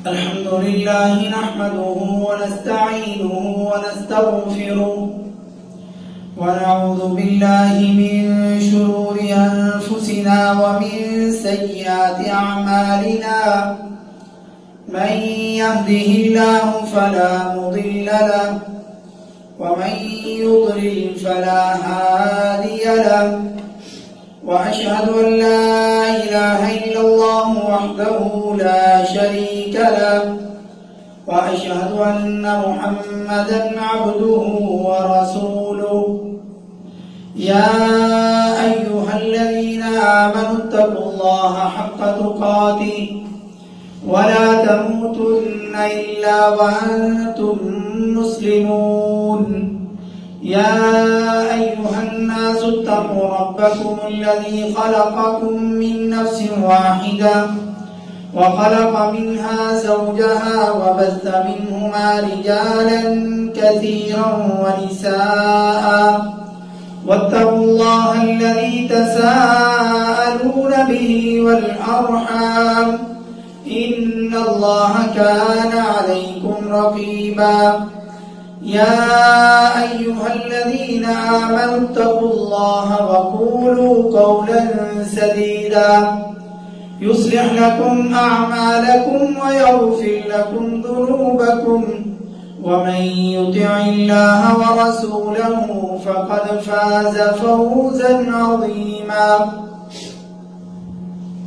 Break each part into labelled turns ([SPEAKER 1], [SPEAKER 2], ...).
[SPEAKER 1] الحمد لله نحمده ونستعينه ونستغفره ونعوذ بالله من شرور أنفسنا ومن سيئات أعمالنا من يهده الله فلا مضل له ومن يضلل فلا هادي له وأشهد أن لا إله إلا الله وحده لا شريك له وأشهد أن محمدا عبده ورسوله يا أيها الذين آمنوا اتقوا الله حق تقاته ولا تموتن إلا وأنتم مسلمون يا أيها الناس اتقوا ربكم الذي خلقكم من نفس واحدة وخلق منها زوجها وبث منهما رجالا كثيرا ونساء واتقوا الله الذي تساءلون به والأرحام إن الله كان عليكم رقيبا يا أيها الذين آمنوا اتقوا الله وقولوا قولا سديدا يصلح لكم أعمالكم ويغفر لكم ذنوبكم ومن يطع الله ورسوله فقد فاز فوزا عظيما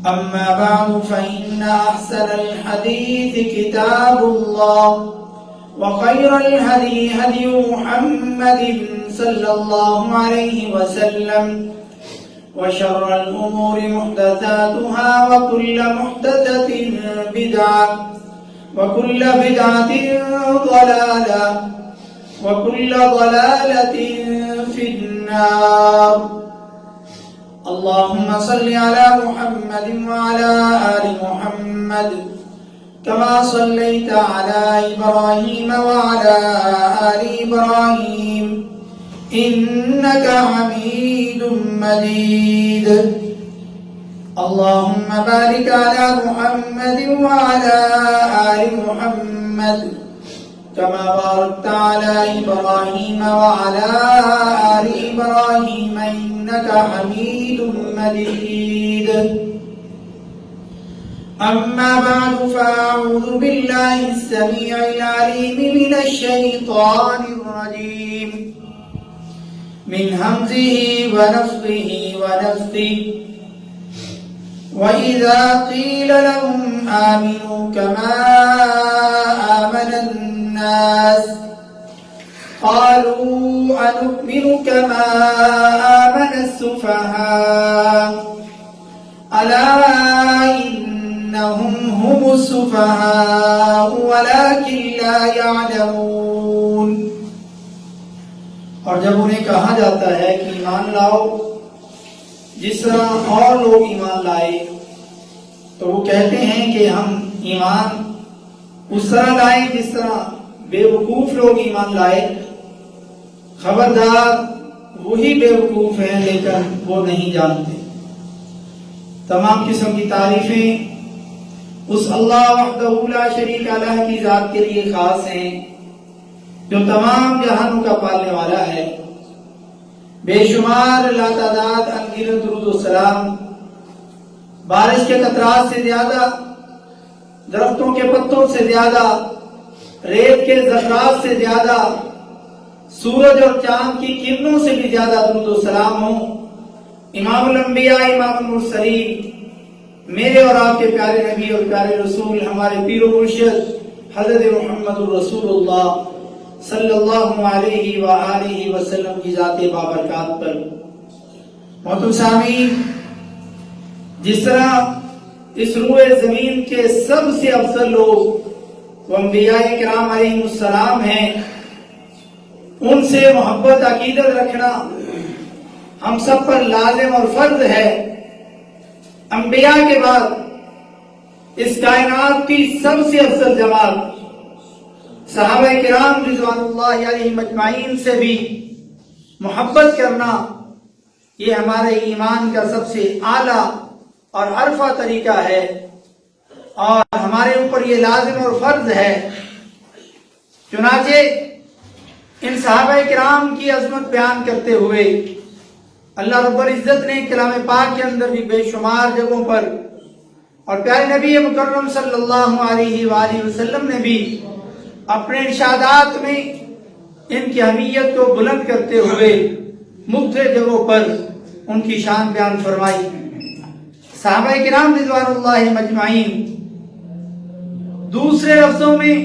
[SPEAKER 1] أما بعد فإن أحسن الحديث كتاب الله وخير الهدي هدي محمد صلى الله عليه وسلم وشر الأمور محدثاتها وكل محدثة بدعة وكل بدعة ضلالة وكل ضلالة في النار اللهم صل على محمد وعلى آل محمد كما صليت على إبراهيم وعلى آل إبراهيم إنك حميد مجيد اللهم بارك على محمد وعلى آل محمد كما باركت على إبراهيم وعلى آل إبراهيم إنك حميد مجيد أما بعد فأعوذ بالله السميع العليم من الشيطان الرجيم من همزه ونفخه ونفثه وإذا قيل لهم آمنوا كما آمن الناس قالوا أنؤمن كما آمن السفهاء ألا إنهم هم السفهاء ولكن لا يعلمون اور جب انہیں کہا جاتا ہے کہ ایمان لاؤ جس طرح اور لوگ ایمان لائے تو وہ کہتے ہیں کہ ہم ایمان اس طرح لائے جس طرح بے وقوف لوگ ایمان لائے. خبردار وہی بے وقوف ہیں لیکن وہ نہیں جانتے. تمام قسم کی تعریفیں اس اللہ وحدہ لا شریک لہ کی ذات کے لیے خاص ہیں جو تمام جہانوں کا پالنے والا ہے. بے شمار لاتعداد انگیرت درود و سلام بارش کے قطرات سے زیادہ، درختوں کے پتوں سے زیادہ، ریت کے ذرات سے زیادہ، سورج اور چاند کی کرنوں سے بھی زیادہ درود و سلام ہوں امام الانبیاء امام المرسلین میرے اور آپ کے پیارے نبی اور پیارے رسول ہمارے پیر و مرشد حضرت محمد الرسول اللہ صلی اللہ علیہ وآلہ وسلم کی ذات بابرکات پر. محترم سامعین، جس طرح اس روئے زمین کے سب سے افضل لوگ وہ انبیاء کرام علیہ السلام ہیں، ان سے محبت عقیدت رکھنا ہم سب پر لازم اور فرض ہے. انبیاء کے بعد اس کائنات کی سب سے افضل جماعت صحابہ کرام رضوان اللہ علیہم اجمعین سے بھی محبت کرنا یہ ہمارے ایمان کا سب سے اعلیٰ اور عرفہ طریقہ ہے، اور ہمارے اوپر یہ لازم اور فرض ہے۔ چنانچہ ان صحابہ کرام کی عظمت بیان کرتے ہوئے اللہ رب العزت نے کلام پاک کے اندر بھی بے شمار جگہوں پر، اور پیارے نبی مکرم صلی اللہ علیہ وآلہ وسلم نے بھی اپنے ارشادات میں ان کی اہمیت کو بلند کرتے ہوئے مختلف جگہوں پر ان کی شان بیان فرمائی۔ صحابہ کرام رضوان اللہ مجمعین دوسرے لفظوں میں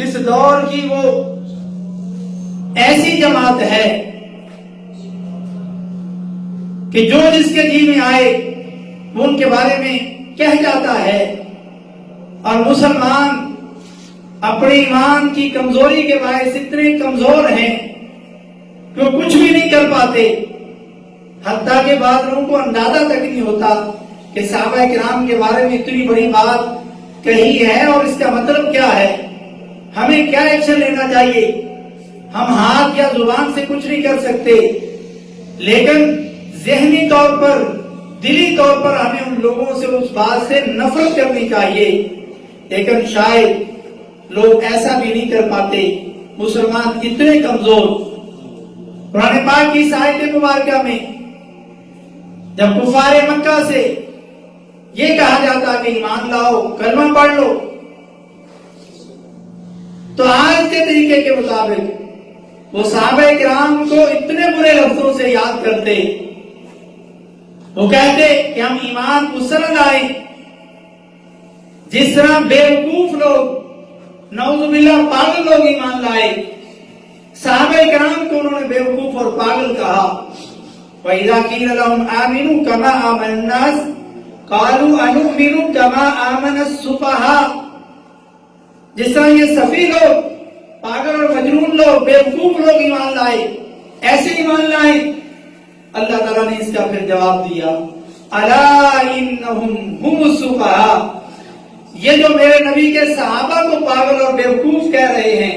[SPEAKER 1] اس دور کی وہ ایسی جماعت ہے کہ جو جس کے جی میں آئے وہ ان کے بارے میں کہہ جاتا ہے، اور مسلمان اپنے ایمان کی کمزوری کے باعث اتنے کمزور ہیں کہ وہ کچھ بھی نہیں کر پاتے، حتیٰ کہ بعض لوگوں کو اندازہ تک نہیں ہوتا کہ صحابہ کرام کے بارے میں اتنی بڑی بات کہی ہے اور اس کا مطلب کیا ہے، ہمیں کیا ایکشن لینا چاہیے۔ ہم ہاتھ یا زبان سے کچھ نہیں کر سکتے، لیکن ذہنی طور پر، دلی طور پر ہمیں ان لوگوں سے اس بات سے نفرت کرنی چاہیے، لیکن شاید لوگ ایسا بھی نہیں کر پاتے۔ مسلمان اتنے کمزور۔ قرآن پاک کی آیت مبارکہ میں جب کفار مکہ سے یہ کہا جاتا کہ ایمان لاؤ، کلمہ پڑھ لو، تو آج کے طریقے کے مطابق وہ صحابہ کرام کو اتنے برے لفظوں سے یاد کرتے، وہ کہتے کہ ہم ایمان اس طرح لائیں جس طرح بیوقوف لوگ، نعوذ باللہ پاگل لوگ ایمان لائے۔ صحابہ کرام کو انہوں نے بیوقوف اور پاگل کہا۔ وَإِذَا قِيلَ لَهُمْ آمِنُوا كَمَا آمَنَ النَّاسُ قَالُوا أَنُؤْمِنُ كَمَا آمَنَ السُّفَهَاءُ۔ جس طرح یہ سفیہ لوگ، پاگل اور مجنون لوگ، بیوقوف لوگ ایمان لائے، ایسے ایمان لائے۔ اللہ تعالیٰ نے اس کا پھر جواب دیا، أَلَا إِنَّهُمْ هُمُ السُّفَهَاءُ۔ یہ جو میرے نبی کے صحابہ کو پاگل اور بیوقوف کہہ رہے ہیں،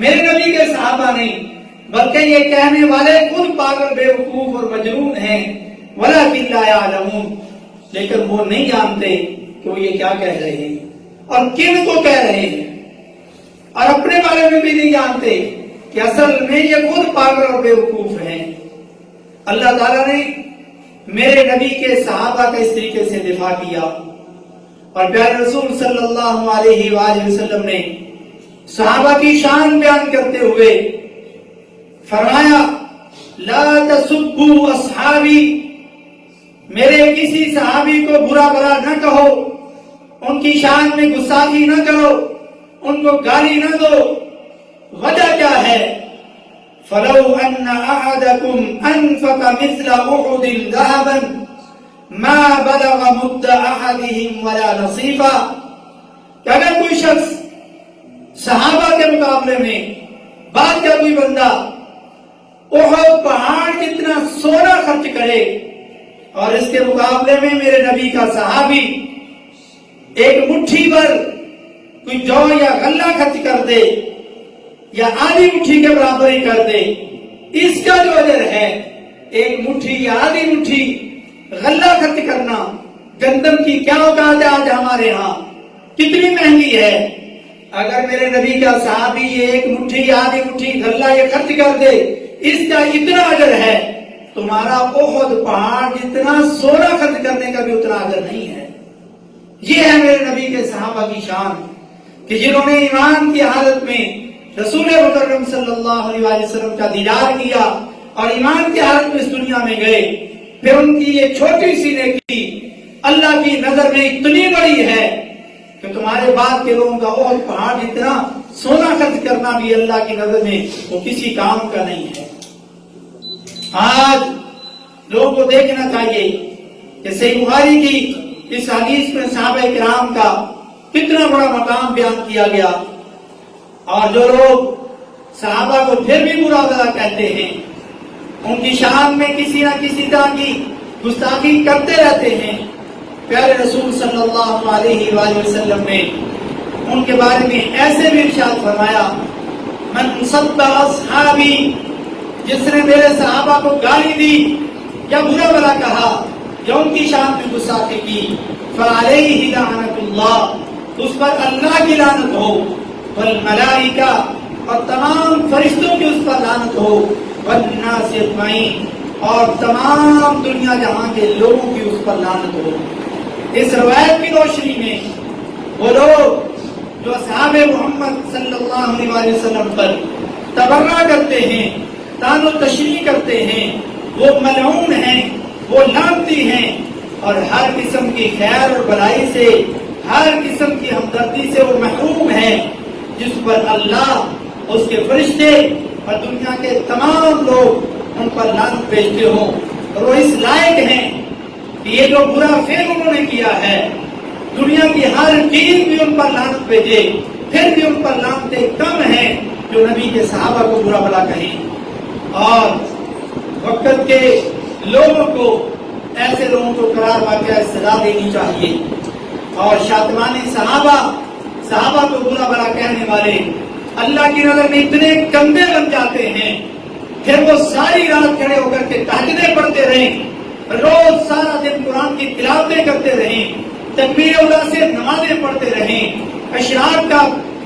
[SPEAKER 1] میرے نبی کے صحابہ نہیں، بلکہ یہ کہنے والے خود پاگل، بیوقوف اور مجنون ہیں۔ وَلَكِنْ لَا يَعْلَمُونَ، لیکن وہ نہیں جانتے کہ وہ یہ کیا کہہ رہے ہیں اور کن کو کہہ رہے ہیں، اور اپنے بارے میں بھی نہیں جانتے کہ اصل میں یہ خود پاگل اور بیوقوف ہیں۔ اللہ تعالیٰ نے میرے نبی کے صحابہ کا اس طریقے سے دفاع کیا، اور پیارے رسول صلی اللہ علیہ وآلہ وسلم نے صحابہ کی شان بیان کرتے ہوئے فرمایا، لا تسبوا اصحابی، میرے کسی صحابی کو برا بھلا نہ کہو، ان کی شان میں گستاخی نہ کرو، ان کو گالی نہ دو۔ وجہ کیا ہے؟ فَلَوْ أَنَّ أَحَدَكُمْ أَنفَقَ مِثْلَ أُحُدٍ ذَهَبًا مَا بَلَغَ مُدَّ أَحَدِهِمْ وَلَا نَصِيفًا، کہ اگر کوئی شخص صحابہ کے مقابلے میں بعد کا کوئی بندہ احد پہاڑ جتنا سونا خرچ کرے، اور اس کے مقابلے میں میرے نبی کا صحابی ایک مٹھی پر کوئی جو یا غلہ خرچ کر دے، یا آدھی مٹھی کے برابر ہی کر دے، اس کا جو اجر ہے، ایک مٹھی یا آدھی مٹھی غلہ خرچ کرنا، گندم کی کیا اوقات ہے آج ہمارے ہاں، کتنی مہنگی ہے۔ اگر میرے نبی کا صحابی یہ ایک مٹھی یا آدھی مٹھی غلہ یہ خرچ کر دے، اس کا اتنا اجر ہے، تمہارا احد پہاڑ جتنا سونا خرچ کرنے کا بھی اتنا اجر نہیں ہے۔ یہ ہے میرے نبی کے صحابہ کی شان، کہ جنہوں نے ایمان کی حالت میں رسول مکرم صلی اللہ علیہ وسلم کا دیدار کیا اور ایمان کی حالت میں اس دنیا میں گئے، پھر ان کی یہ چھوٹی سی نیکی اللہ کی نظر میں اتنی بڑی ہے کہ تمہارے بعد کے لوگوں کا احد پہاڑ جتنا سونا خرچ کرنا بھی اللہ کی نظر میں وہ کسی کام کا نہیں ہے۔ آج لوگوں کو دیکھنا چاہیے کہ صحیح بخاری کی اس حدیث میں صحابہ کرام کا کتنا بڑا مقام بیان کیا گیا، اور جو لوگ صحابہ کو پھر بھی برا بھلا کہتے ہیں، ان کی شان میں کسی نہ کسی طرح کی گستاخی کرتے رہتے ہیں، پیارے رسول صلی اللہ علیہ وآلہ وسلم نے ان کے بارے میں ایسے بھی ارشاد فرمایا، من سب اصحابی، جس نے میرے صحابہ کو گالی دی، یا برا بلا کہا یا ان کی شان میں گستاخی کی، فعلیہ لعنۃ اللہ، اس پر اللہ کی لعنت ہو، والملائکہ، اور تمام فرشتوں کی اس پر لعنت ہو، والناس اجمعین، اور تمام دنیا جہاں کے لوگوں کی اس پر لعنت ہو۔ اس روایت کی روشنی میں وہ لوگ جو اصحاب محمد صلی اللہ علیہ وسلم پر تبرہ کرتے ہیں، طعن و تشریح کرتے ہیں، وہ ملعون ہیں، وہ لعنتی ہیں، اور ہر قسم کی خیر اور بھلائی سے، ہر قسم کی ہمدردی سے وہ محروم ہیں، جس پر اللہ، اس کے فرشتے اور دنیا کے تمام لوگ ان پر لعنت بھیجتے ہوں، اور وہ اس لائق ہیں کہ یہ جو برا فعل انہوں نے کیا ہے، دنیا کی ہر چیز بھی ان پر لعنت بھیجے، پھر بھی ان پر لعنتیں کم ہیں جو نبی کے صحابہ کو برا بلا کہیں۔ اور وقت کے لوگوں کو، ایسے لوگوں کو قرار واقعہ سزا دینی چاہیے، اور شاطمانی صحابہ کو برا بلا کہنے والے اللہ کی نظر میں اتنے گندے بن جاتے ہیں، پھر وہ ساری رات کھڑے ہو کر کے تہجدیں پڑھتے رہیں، روز سارا دن قرآن کی تلاوتیں کرتے رہیں، تکبیر اولیٰ سے نمازیں پڑھتے رہیں، اشراق کا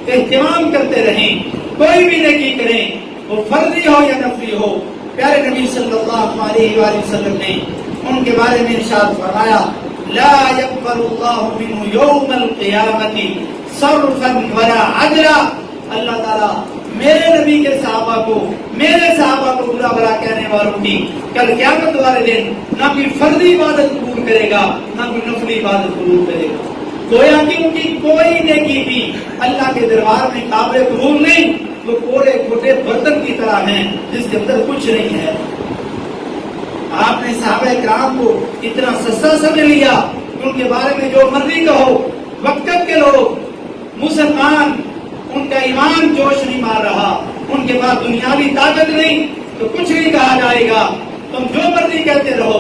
[SPEAKER 1] اہتمام کرتے رہیں، کوئی بھی نیکی کریں، وہ فرضی ہو یا نفلی ہو، پیارے نبی صلی اللہ علیہ وآلہ وسلم نے ان کے بارے میں ارشاد فرمایا، لا يقبل اللہ منہ یوم القیامت صرفا ولا عدلا، اللہ تعالیٰ میرے نبی کے صحابہ کو برا بلا کہنے والوں کی کل قیامت والے دن نہ کوئی فرضی عبادت قبول کرے گا، نہ کوئی نفلی عبادت قبول کرے گا۔ گویا کہ ان کی کوئی نیکی بھی اللہ کے دربار میں قابل قبول نہیں، وہ کوڑے کھوٹے برتن کی طرح ہیں جس کے اندر کچھ نہیں ہے۔ آپ نے صحابہ کرام کو اتنا سستا سمجھ لیا کہ ان کے بارے میں جو مرضی کہو، وقت کے لوگ مسلمان، ان کا ایمان جوش نہیں مار رہا، ان کے پاس دنیاوی طاقت نہیں تو کچھ نہیں کہا جائے گا، تم جو مرضی کہتے رہو،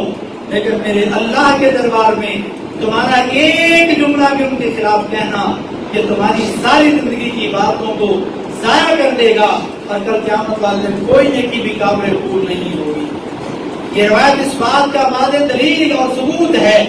[SPEAKER 1] لیکن میرے اللہ کے دربار میں تمہارا ایک جملہ بھی ان کے خلاف کہنا کہ تمہاری ساری زندگی کی باتوں کو ضائع کر دے گا، اور کل قیامت والے دن کوئی نیکی بھی قابل قبول نہیں ہوگی۔ یہ روایت اس بات کا واضح دلیل اور ثبوت ہے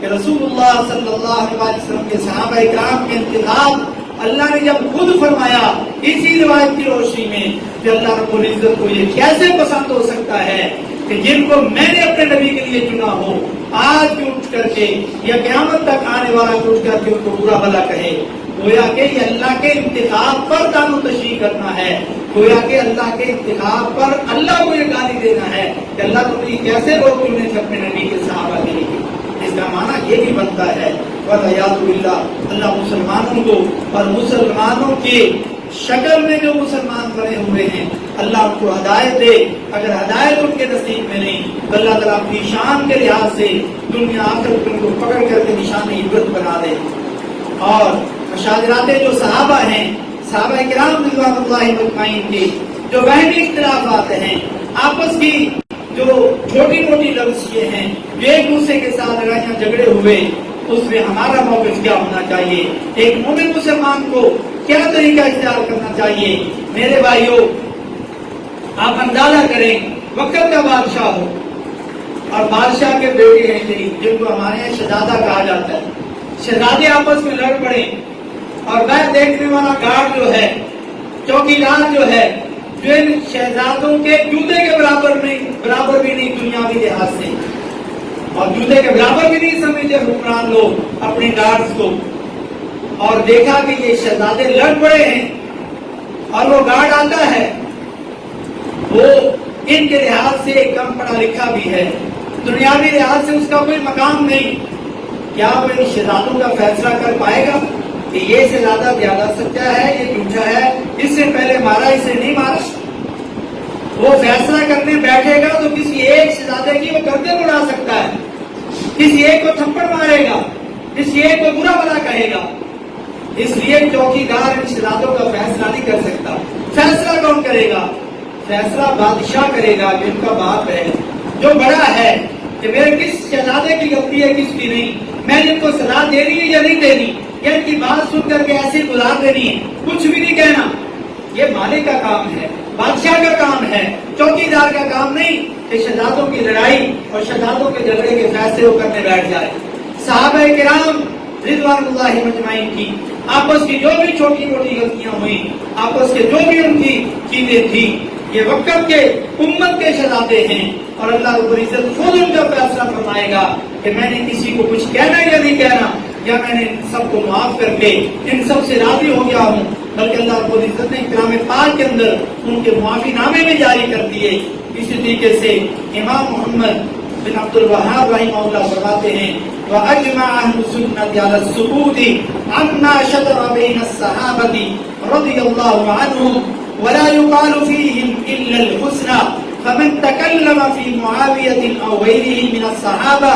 [SPEAKER 1] کہ رسول اللہ صلی اللہ علیہ وسلم کے صحابہ کرام کے انتخاب اللہ نے جب خود فرمایا اسی روایت کی روشنی میں کہ اللہ رب العزت کو یہ کیسے پسند ہو سکتا ہے کہ جن کو میں نے اپنے نبی کے لیے چنا ہو، آج بھی اٹھ کر کے یا قیامت تک آنے والا اٹھ کر کے ان کو برا بھلا کہے۔ گویا کہ یہ اللہ کے انتخاب پر طعن و تشریح کرنا ہے، گویا کہ اللہ کے انتخاب پر اللہ کو یہ گالی دینا ہے کہ اللہ کو یہ کیسے لوگ چنے تھے اپنے نبی کے صحابہ کے لیے۔ اس کا معنی یہ بھی بنتا ہے وَالْعِيَاذُ بِاللَّهِ، اللہ مسلمانوں کو اور مسلمانوں کی شکل میں جو مسلمان بنے ہوئے ہیں اللہ ان کو ہدایت دے، اگر ہدایت ان کے نصیب میں نہیں تو اللہ تعالیٰ اپنی شان کے لحاظ سے دنیا آخرت ان کو پکڑ کر کے نشان عبرت بنا دے۔ اور مشاجرات جو صحابہ ہیں، صحابہ کرام رضوان اللہ مجمعین کے جو بہنی اختلافات ہیں، آپس کی جو چھوٹی موٹی لفظیں ہیں، جو ایک دوسرے کے ساتھ لڑائیاں جھگڑے ہوئے، اس میں ہمارا موقف کیا ہونا چاہیے، ایک مومن مسلمان کو کیا طریقہ اختیار کرنا چاہیے۔ میرے بھائیوں، آپ اندازہ کریں، وقت کا بادشاہ ہو اور بادشاہ کے بیٹے ہیں جن کو ہمارے یہاں شہزادہ کہا جاتا ہے، شہزادے آپس میں لڑ پڑے اور وہ دیکھنے والا گارڈ جو ہے، چوکیدار جو ہے، جو ان شہزادوں کے جوتے کے برابر بھی نہیں دنیاوی لحاظ سے، اور جوتے کے برابر بھی نہیں سمجھتے حکمران لوگ اپنے گارڈز کو، اور دیکھا کہ یہ شہزادے لڑ پڑے ہیں اور وہ گارڈ آتا ہے، وہ ان کے لحاظ سے کم پڑھا لکھا بھی ہے، دنیاوی لحاظ سے اس کا کوئی مقام نہیں، کیا وہ ان شہزادوں کا فیصلہ کر پائے گا کہ یہ شہزادہ زیادہ سچا ہے، یہ جھوٹا ہے، اس سے پہلے مارا، اسے نہیں مارا؟ وہ فیصلہ کرنے بیٹھے گا تو کسی ایک شہزادے کی وہ گردن اڑا سکتا ہے، کسی ایک کو تھپڑ مارے گا، کسی ایک کو برا بھلا کہے گا، اس لیے چوکیدار ان شہزادوں کا فیصلہ نہیں کر سکتا۔ فیصلہ کون کرے گا؟ فیصلہ بادشاہ کرے گا، جن کا باپ ہے، جو بڑا ہے، کہ میرے کس شہزادے کی غلطی ہے، کس کی نہیں، میں جن کو سزا دینی ہے یا نہیں دینی، یا ان کی بات سن کر کے ایسے گزار دینی ہے، کچھ بھی نہیں کہنا، یہ مالک کا کام ہے۔ بادشاہ کا کام ہے، چوکیدار کا کام نہیں کہ شہزادوں کی لڑائی اور شہزادوں کے جھگڑے کے فیصلے وہ کرنے بیٹھ جائے۔ صحابہ کرام رضوان اللہ مجمعین کی آپس کی جو بھی چھوٹی موٹی غلطیاں ہوئی، آپس کے جو بھی ان کی چیزیں تھی، یہ وقت کے امت کے شہزادے ہیں اور اللہ رب العزت خود ان کا فیصلہ فرمائے گا کہ میں نے کسی کو کچھ کہنا یا نہیں کہنا، یا میں نے سب کو معاف کر کے ان سب سے راضی ہو گیا ہوں، بلکہ اللہ رب العزت نے کلام پاک کے اندر ان کے معافی نامے میں جاری کر دیے۔ اسی طریقے سے امام محمد بن عبد الوہاب رحمہ اللہ فرماتے ہیں وَأَجْمَعَ أَهْلُ السُّنَّةِ عَلَى السُّكُوتِ عَمَّا شَجَرَ بَيْنَ الصَّحَابَةِ رَضِيَ اللَّهُ عَنْهُمْ وَلَا يُقَالُ فِيهِمْ إِلَّا الْحُسْنَى فَمَنْ تَكَلَّمَ فِي مُعَاوِيَةٍ أَوْ غَيْرِهِ مِنَ الصَّحَابَةِ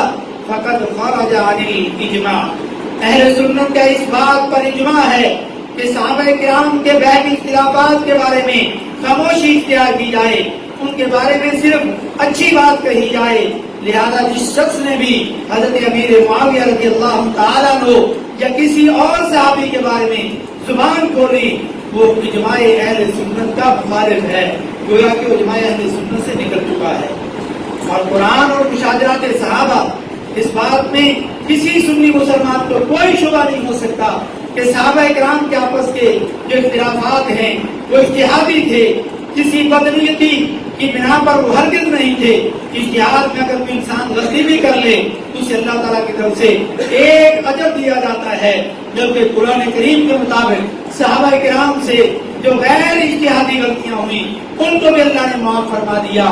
[SPEAKER 1] فَقَدْ خَرَجَ عَنِ الْإِجْمَاعِ۔ اہل سنت کا اس بات پر اجماع ہے کہ صحابہ کرام کے بحث اختلافات کے بارے میں خاموشی اختیار کی جائے، ان کے بارے میں صرف اچھی بات کہی جائے۔ لہذا جس شخص نے بھی حضرت امیر معاویہ رضی اللہ تعالیٰ عنہ یا کسی اور صحابی کے بارے میں زبان کھولی، وہ اجماع اہل سنت کا مخالف ہے، گویا کہ وہ اجماع اہل سنت سے نکل چکا ہے۔ اور قرآن اور مشاجرات صحابہ، اس بات میں کسی سنی مسلمان کو کوئی شبہ نہیں ہو سکتا کہ صحابہ کرام کے آپس کے جو اختلافات ہیں وہ اجتہادی تھے، کسی بدنیتی کی بنا پر وہ ہرگز نہیں تھے۔ اجتہاد میں اگر کوئی انسان غلطی بھی کر لے تو اسے اللہ تعالیٰ کی طرف سے ایک اجر دیا جاتا ہے، جبکہ قرآن کریم کے مطابق صحابہ کرام سے جو غیر اجتہادی غلطیاں ہوئیں ان کو بھی اللہ نے معاف فرما دیا،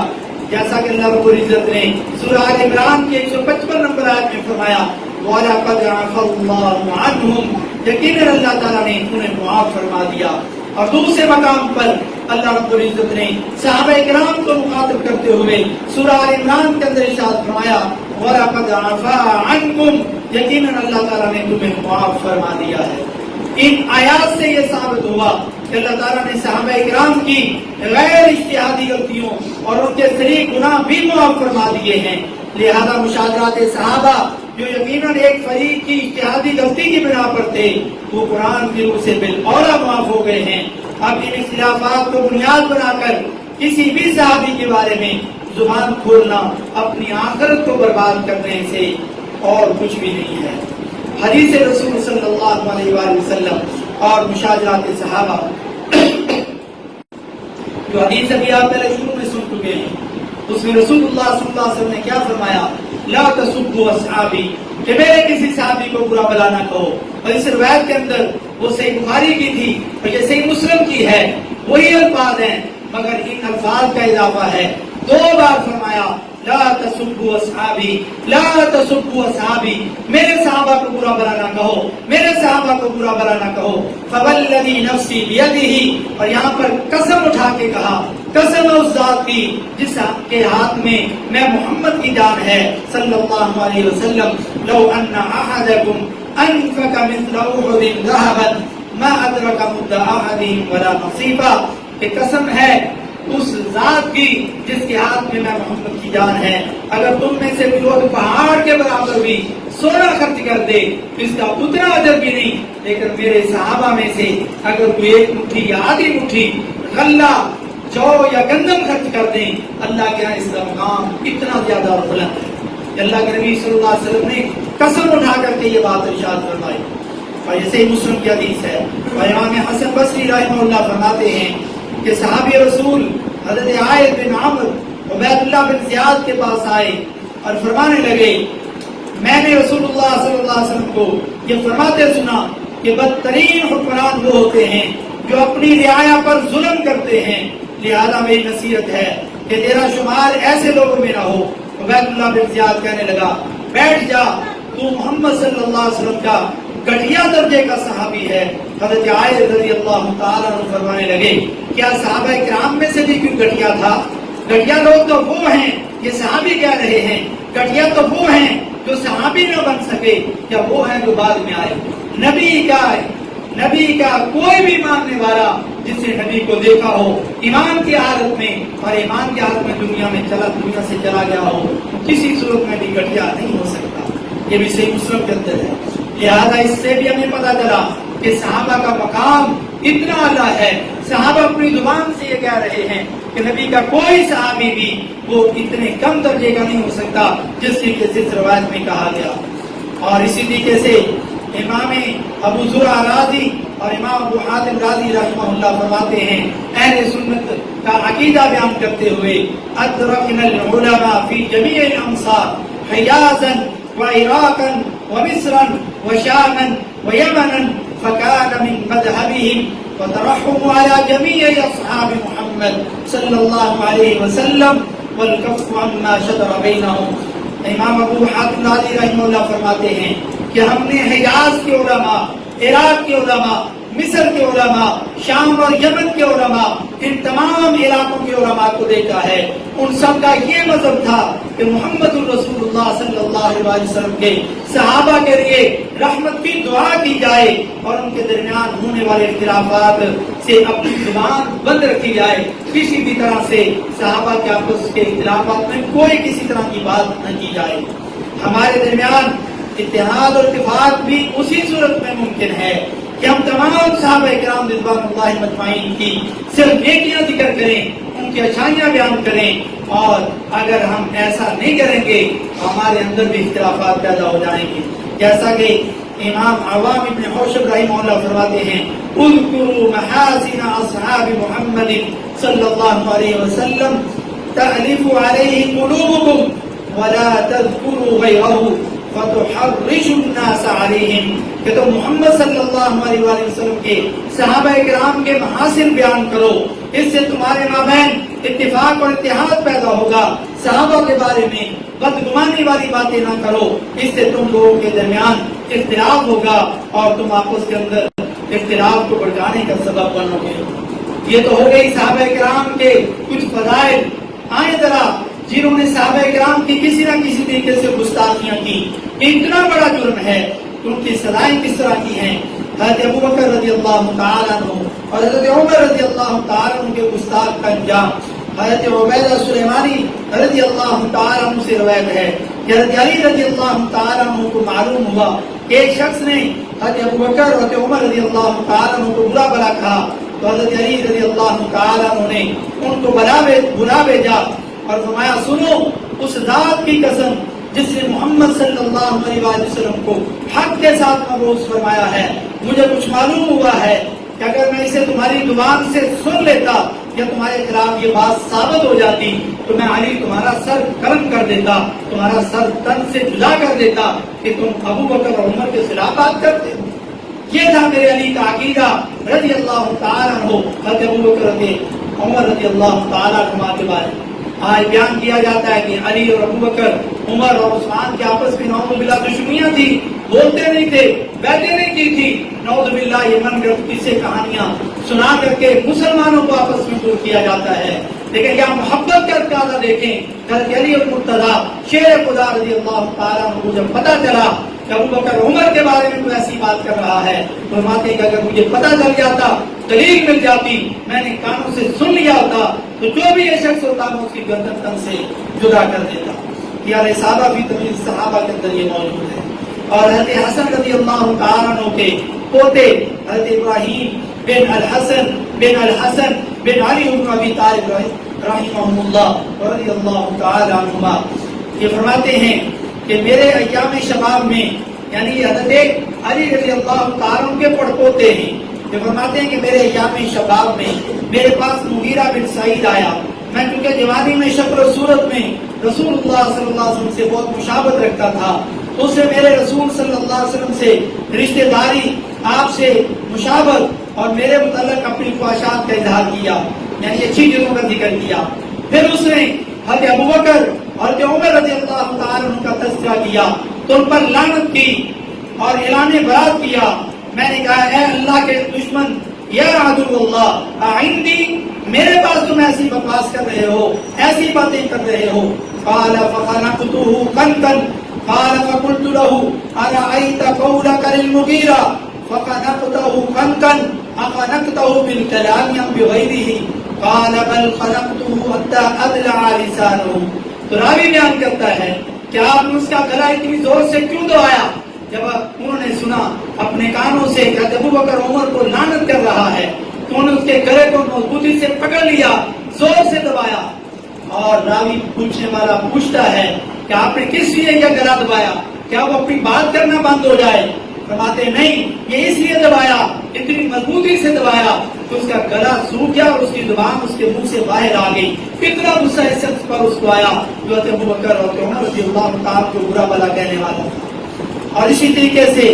[SPEAKER 1] جیسا کہ اللہ رب العزت نے سورہ آل عمران کی 155 نمبر آیت میں فرمایا وَلَقَدْ عَفَا اللَّهُ عَنْهُمْ، یقیناً اللہ تعالیٰ نے انہیں معاف فرما دیا۔ اور دوسرے مقام پر اللہ رب العزت نے صحابہ کرام کو مخاطب کرتے ہوئے سورہ آل عمران کے اندر ارشاد فرمایا وَلَقَدْ عَفَا عَنْكُمْ، یقیناً اللہ تعالیٰ نے تمہیں معاف فرما دیا ہے۔ ان آیات سے یہ ثابت ہوا کہ اللہ تعالیٰ نے صحابہ کرام کی غیر اجتہادی غلطیوں اور ان کے شریک گناہ بھی معاف فرما دیے ہیں۔ لہذا مشاجرات صحابہ جو یقیناً ایک فریق کی اجتہادی غلطی کی بنا پر تھے، وہ قرآن کی روح سے بالآولا معاف ہو گئے ہیں۔ اب ان اختلافات کو بنیاد بنا کر کسی بھی صحابی کے بارے میں زبان کھولنا اپنی آخرت کو برباد کرنے سے اور کچھ بھی نہیں ہے۔ حدیث رسول صلی اللہ علیہ وآلہ وسلم اور مشاجرات صحابہ، جو حدیث ابھی آپ پہلے شروع میں سن چکے ہیں، اس میں رسول اللہ صلی اللہ علیہ وسلم نے کیا فرمایا؟ لا تسبوا اصحابی، کہ میرے کسی صحابی کو برا بلا نہ کہو۔ اور اس روایت کے اندر وہ صحیح بخاری کی تھی اور یہ صحیح مسلم کی ہے، وہی الفاظ ہیں مگر ان الفاظ کا اضافہ ہے۔ 2 بار فرمایا لا تسبوا اصحابی، لا تسبوا اصحابی، میرے صحابہ کو برا بلا نہ کہو، میرے صحابہ کو برا بلا نہ کہو۔ فوالذی نفسی بیدہ، اور یہاں پر قسم اٹھا کے کہا، قسم اس ذات کی جس کے ہاتھ میں محمد کی جان ہے صلی اللہ علیہ وسلم، لو ان احدکم انفق مثل احد ذهبا ما ادرک مد احدهم ولا نصیبا، کہ قسم ہے اس ذات کی جس کے ہاتھ میں محمد کی جان ہے، اگر تم میں سے کوئی پہاڑ کے برابر بھی سونا خرچ کر دے تو اس کا اتنا اجر بھی نہیں، لیکن میرے صحابہ میں سے اگر کوئی 1 مٹھی یا آدھی مٹھی غلہ، جو یا گندم خرچ کر دیں، اللہ کے یہاں اس کا مقام اتنا زیادہ اور بلند ہے کہ اللہ کے نبی صلی اللہ علیہ وسلم نے قسم اٹھا کر کے یہ بات ارشاد فرمائی۔ اور یہ صحیح مسلم کی حدیث ہے۔ اور امام حسن بصری رحمہ اللہ فرماتے ہیں کہ صحابی رسول حضرت عائد بن عمر عبید اللہ بن زیاد کے پاس آئے اور فرمانے لگے، میں نے رسول اللہ صلی اللہ علیہ وسلم کو یہ فرماتے سنا کہ بدترین حکمران وہ ہوتے ہیں جو اپنی رعایا پر ظلم کرتے ہیں، لہذا میری نصیحت ہے کہ تیرا شمار ایسے لوگوں میں نہ ہو۔ عبید اللہ بن زیاد کہنے لگا، بیٹھ جا، تو محمد صلی اللہ علیہ وسلم کا گھٹیا درجے کا صحابی ہے۔ حضرت عائشہ رضی اللہ تعالیٰ عنہ فرمانے لگے، کیا صحابہ کرام میں سے بھی کوئی گھٹیا تھا؟ گھٹیا لوگ تو وہ ہیں، یہ صحابی کہہ رہے ہیں، گھٹیا تو وہ ہیں جو صحابی نہ بن سکے، یا وہ ہیں جو بعد میں آئے۔ نبی کا کوئی بھی ماننے والا جس نے نبی کو دیکھا ہو ایمان کی حالت میں اور ایمان کی حالت میں دنیا سے چلا گیا ہو، کسی صورت میں بھی گھٹیا نہیں ہو سکتا۔ یہ بھی صحیح مسلم کے اندر ہے۔ لہذا اس سے بھی ہمیں پتہ چلا کہ صحابہ کا مقام اتنا اعلیٰ ہے، صحابہ اپنی زبان سے یہ کہہ رہے ہیں کہ نبی کا کوئی صحابی بھی وہ اتنے کم درجے کا نہیں ہو سکتا جس طریقے سے اس روایت میں کہا گیا. اور اسی طریقے سے امام ابو زرع رازی اور امام ابو حاتم رازی رحمہ اللہ فرماتے ہیں اہل سنت کا عقیدہ بیان کرتے ہوئے ادرکنا العلماء فی جمیع الامصار حجازا وعراقا ومصرا وشاما ویمنا فكان من مذهبهم وترحم على جميع اصحاب محمد صلی اللہ علیہ وسلم والکف عما شجر بینہم. امام ابو حاتم رازی رحمہ اللہ فرماتے ہیں کہ ہم نے حجاز کے علماء، عراق کے علماء، مصر کے علماء، شام اور یمن کے علماء، ان تمام علاقوں کے علماء کو دیکھا ہے. ان سب کا یہ مذہب تھا کہ محمد الرسول اللہ صلی اللہ علیہ وسلم کے صحابہ کے لیے رحمت کی دعا کی جائے اور ان کے درمیان ہونے والے اختلافات سے اپنی زبان بند رکھی جائے. کسی بھی طرح سے صحابہ کے آپس کے اختلافات میں کوئی کسی طرح کی بات نہ کی جائے. ہمارے درمیان اتحاد اور اتفاق بھی اسی صورت میں ممکن ہے کہ ہم تمام صحابہ کرام رضوان اللہ مجمعین کی صرف نیکیاں ذکر کریں، ان کی اچھائیاں بیان کریں. اور اگر ہم ایسا نہیں کریں گے تو ہمارے اندر بھی اختلافات پیدا ہو جائیں گے. جیسا کہ امام عوام ابن حوشب رحمہ اللہ فرماتے ہیں اذکروا محاسن اصحاب محمد صلی اللہ علیہ وسلم تألف علیہ قلوبکم ولا تذکروا غیرہ فتحرش الناس علیہم. کہ تم محمد صلی اللہ علیہ وسلم کے صحابہ کرام کے محاسن بیان کرو، اس سے تمہارے مابین اتفاق اور اتحاد پیدا ہوگا. صحابہ کے بارے میں بدگمانی والی باتیں نہ کرو، اس سے تم لوگوں کے درمیان اختلاف ہوگا اور تم آپس کے اندر اختلاف کو بڑھانے کا سبب بنو گے. یہ تو ہو گئی صحابہ کرام کے کچھ فضائل. آئے ذرا جنہوں نے صحابہ کرام کی کسی نہ کسی طریقے سے گستاخیاں کی، اتنا بڑا جرم ہے، ان کی سزائیں کس طرح کی ہیں. حضرت ابو بکر رضی اللہ تعالیٰ عنہ اور حضرت عمر رضی اللہ تعالیٰ عنہ کے گستاخ کا انجام. حضرت عبیدہ سلیمانی رضی اللہ تعالیٰ عنہ سے روایت ہے کہ حضرت علی رضی اللہ تعالیٰ عنہ کو معلوم ہوا کہ ایک شخص نے حضرت ابو بکر اور حضرت عمر رضی اللہ تعالیٰ عنہ کو برا بھلا کہا، تو حضرت علی رضی اللہ تعالیٰ عنہ نے ان کو بلا بھیجا اور فرمایا سنو، اس ذات کی قسم جس نے محمد صلی اللہ علیہ وسلم کو حق کے ساتھ مبعوث فرمایا ہے، مجھے کچھ معلوم ہوا ہے کہ اگر میں اسے تمہاری زبان سے سن لیتا یا تمہارے خلاف یہ بات ثابت ہو جاتی تو میں علی تمہارا سر قلم کر دیتا، تمہارا سر تن سے جدا کر دیتا کہ تم ابو بکر اور عمر کے خلاف بات کرتے. یہ تھا میرے علی کا عقیدہ رضی اللہ تعالیٰ عنہ. حضرت ابو بکر عمر رضی اللہ تعالیٰ عنہ کے بارے میں آج بیان کیا جاتا ہے کہ علی اور ابو بکر، عمر اور عثمان کے آپس میں نعوذ باللہ دشمنیاں تھی، بولتے نہیں تھے، بیٹھے نہیں کی تھی. نعوذ باللہ یہ من گھڑت قصے کہانیاں سنا کر کے مسلمانوں کو آپس میں دور کیا جاتا ہے. لیکن کیا محبت کا اندازہ دیکھیں. حضرت علی اور مرتضیٰ شیر خدا رضی اللہ تعالیٰ عنہ کو جب پتہ چلا کہ ابو بکر عمر کے بارے میں کوئی ایسی بات کر رہا ہے تو فرماتے کہ اگر مجھے پتہ چل جاتا، دلیل مل جاتی، میں نے کانوں سے سن لیا ہوتا تو جو بھی یہ شخص ہوتا میں اس کی گردن تن سے جدا کر دیتا. یا رسالہ فی تمیز صحابہ کے اندر یہ موجود ہے. اور حضرت حسن رضی اللہ تعالیٰ عنہ کے پوتے حضرت ابراہیم بن الحسن بن علی بن ابی طالب رحمہ اللہ رضی اللہ تعالی عنہما یہ فرماتے ہیں کہ میرے ایام شباب میں، یعنی حضرت علی رضی اللہ تعالیٰ عنہ کے پڑپوتے ہیں، یہ فرماتے ہیں کہ میرے ایام شباب میں میرے پاس مغیرہ بن سعید آیا. میں کیونکہ جوانی میں شکل و صورت میں رسول اللہ صلی اللہ علیہ وسلم سے بہت مشابہت رکھتا تھا، تو اس نے میرے رسول صلی اللہ علیہ وسلم سے رشتہ داری، آپ سے مشابہت اور میرے متعلق اپنی خواہشات کا اظہار کیا، یعنی اچھی چیزوں کا ذکر کیا. پھر اس نے حضرت ابو بکر اور عمر رضی اللہ تعالیٰ عنہ کا تذکرہ کیا تو ان پر لعنت کی اور اعلان برات کیا. میں نے کہا اے اللہ کے دشمن، یا عدو اللہ عندی، میرے پاس تم ایسی بکواس کر رہے ہو، ایسی باتیں کر رہے ہو. قال فخنقته خنقا قال فقلت له ارأيت قولك للمغيرة فخنقته خنقا اخنقته بالكلام ام بغيره قال بل خنقته حتى ابلع لسانه. تو راوی بیان کرتا ہے کہ آپ نے اس کا گلا اتنی زور سے کیوں دبایا؟ جب انہوں نے سنا اپنے کانوں سے کہ ابو بکر عمر کو لعنت کر رہا ہے تو انہوں نے اس کے گلے کو مضبوطی سے پکڑ لیا، زور سے دبایا، اور راوی پوچھنے والا پوچھتا ہے کہ آپ نے کس لیے یہ گلا دبایا؟ کیا وہ اپنی بات کرنا بند ہو جائے؟ فرماتے نہیں، یہ اس لیے دبایا، اتنی مضبوطی سے دبایا کہ اس کا گلا سوکھ گیا اور اس کی زبان اس کے منہ سے باہر آ گئی۔ اتنا غصہ اس شخص پر اس کو آیا جو حضرت ابوبکر اور عمر رضی اللہ تعالیٰ کو برا بھلا کہنے والا تھا۔ اور اسی طریقے سے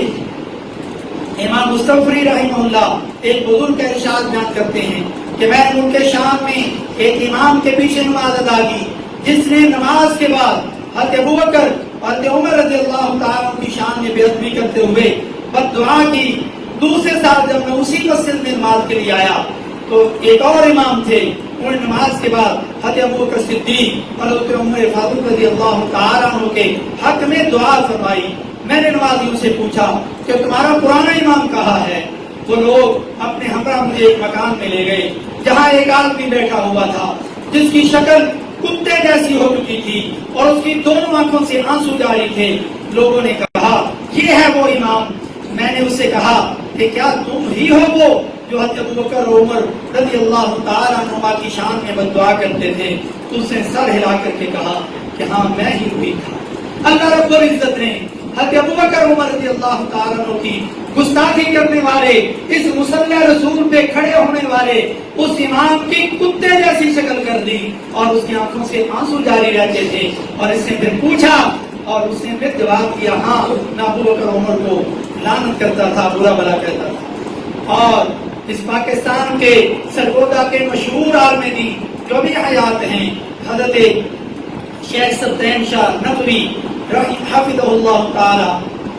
[SPEAKER 1] امام مستغفری رحمہ اللہ ایک بزرگ کا ارشاد بیان کرتے ہیں کہ میں نے ملک شام میں ایک امام کے پیچھے نماز ادا کی، جس نے نماز کے بعد حضرت ابوبکر اور حضرت عمر رضی اللہ تعالیٰ کی شان میں بے ادبی کرتے ہوئے بد دعا کی۔ دوسرے سال جب میں اسی مسجد میں نماز کے لیے آیا تو ایک اور امام تھے، انہوں نے نماز کے بعد حضرت ابوبکر صدیق اور حضرت عمر فاروق رضی اللہ تعالیٰ عنہ کے حق میں دعا فرمائی۔ میں نے نمازیوں سے پوچھا کہ تمہارا پرانا امام کہاں ہے؟ وہ لوگ اپنے ہمراہ مجھے ایک مکان میں لے گئے جہاں ایک آدمی بیٹھا ہوا تھا جس کی شکل کتے جیسی ہو چکی تھی اور اس کی دونوں آنکھوں سے آنسو جاری تھے۔ لوگوں نے کہا یہ ہے وہ امام۔ میں نے اس سے کہا کہ کیا تم ہی ہو وہ جو حضرت ابوبکر اور عمر رضی اللہ تعالیٰ عنہما کی شان میں بد دعا کرتے تھے؟ تو اس نے سر ہلا کر کے کہا کہ ہاں میں ہی ہوئی تھا۔ اللہ رب العزت نے حضرت ابوبکر عمر رضی اللہ تعالیٰ عنہ کی گستاخی کرنے والے، اس مصلی رسول پہ کھڑے ہونے والے اس امام کی کتے جیسی شکل کر دی اور اس کی آنکھوں سے آنسو جاری رہتے تھے۔ اور اس نے پھر پوچھا اور اس نے پھر جواب دیا ہاں میں ابوبکر عمر کو لعنت کرتا تھا، برا بھلا کہتا تھا۔ اور اس پاکستان کے سرگودا کے مشہور عالم دین جو بھی حیات ہیں، حضرت شیخ سلطان شاہ نقوی حفظہ اللہ تعالی،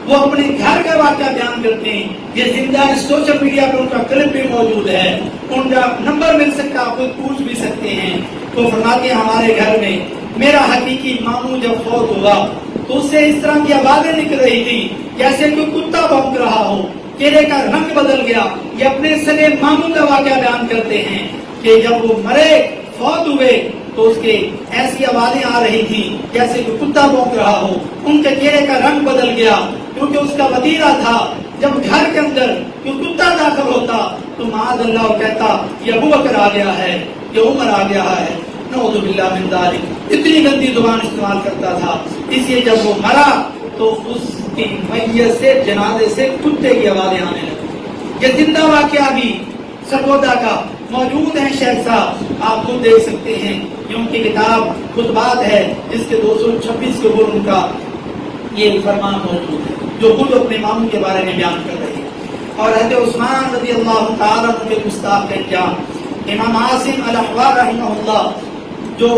[SPEAKER 1] وہ اپنے گھر کا واقعہ بیان کرتے ہیں۔ یہ زندہ سوشل میڈیا پر ان کا کلپ بھی موجود ہے، ان کا نمبر مل سکتا، آپ خود پوچھ بھی سکتے ہیں۔ تو فرماتے ہیں ہمارے گھر میں میرا حقیقی ماموں جب فوت ہوا تو اس سے اس طرح کی آوازیں نکل رہی تھی جیسے کوئی کتا بھونک رہا ہو، چہرے کا رنگ بدل گیا۔ یہ اپنے سگے ماموں کا واقعہ بیان کرتے ہیں کہ جب وہ مرے، فوت ہوئے، تو اس کے ایسی آوازیں آ رہی تھی جیسے کوئی کتا بھونک رہا ہو، ان کے چہرے کا رنگ بدل گیا کیونکہ اس کا وتیرہ تھا جب گھر کے اندر کوئی کتا داخل ہوتا تو معاذ اللہ کہتا یہ ابوبکر آ گیا ہے، یہ عمر آ گیا ہے، نعوذ باللہ من ذالک۔ اتنی گندی زبان استعمال کرتا تھا۔ اس لیے جب وہ مرا تو اس کی میت سے، جنازے سے کتے کی آوازیں آنے لگی۔ یہ زندہ واقعہ بھی سرگودا کا موجود ہے، شیخ صاحب آپ خود دیکھ سکتے ہیں، یہ ان کی کتاب خطبات ہے جس کے 226 کے اوپر ان کا یہ فرمان موجود ہے جو خود اپنے ماموں کے بارے میں بیان کر رہے ہیں۔ اور حضرت عثمان رضی اللہ تعالیٰ عنہ کے گستاخ انجام امام عاصم الاحوال رحمہ اللہ جو